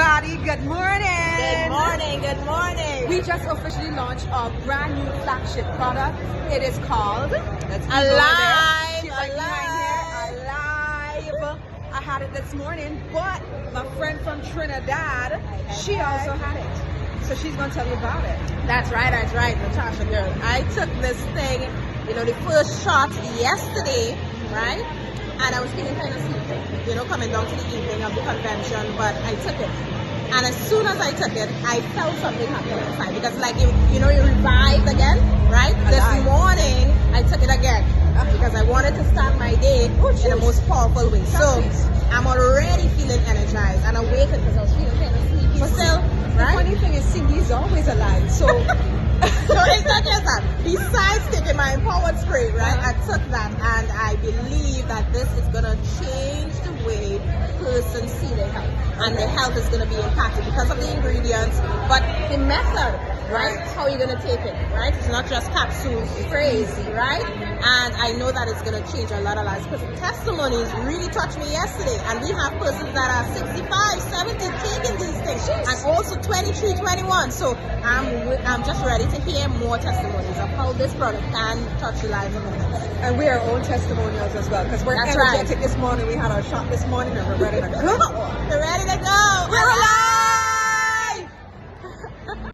everybody. Good morning. Good morning. Good morning. We just officially launched our brand new flagship product. It is called Alive. She's like behind here. Alive. I had it this morning, but my friend from Trinidad, she also had it. So she's gonna tell you about it. That's right, Natasha girl. I took this thing, the first shot yesterday, right? And I was feeling kind of sleepy, coming down to the evening of the convention, but I took it. And as soon as I took it, I felt something happening inside because it revived again, right? Alive. This morning, I took it again because I wanted to start my day in the most powerful way. So I'm already feeling energized and awakened because I was feeling kind of sleepy still, right? The funny thing is, Cindy is always alive. So so it's not just that. Besides taking my empowered spray, right, I took that and I believe that this is going to change the way persons see their health. And their health is going to be impacted because of the ingredients, but the method, right? How you're going to take it, right? It's not just capsules, sprays, right? And I know that it's going to change a lot of lives because the testimonies really touched me yesterday. And we have persons that are 65, 70 taking these things, and also 23, 21. So I'm just ready to hear more testimonies of how this product can touch the lives of others. and we are our own testimonials as well because we're That's energetic this morning. We had our shot this morning and we're ready to go. We're ready to go. We're alive.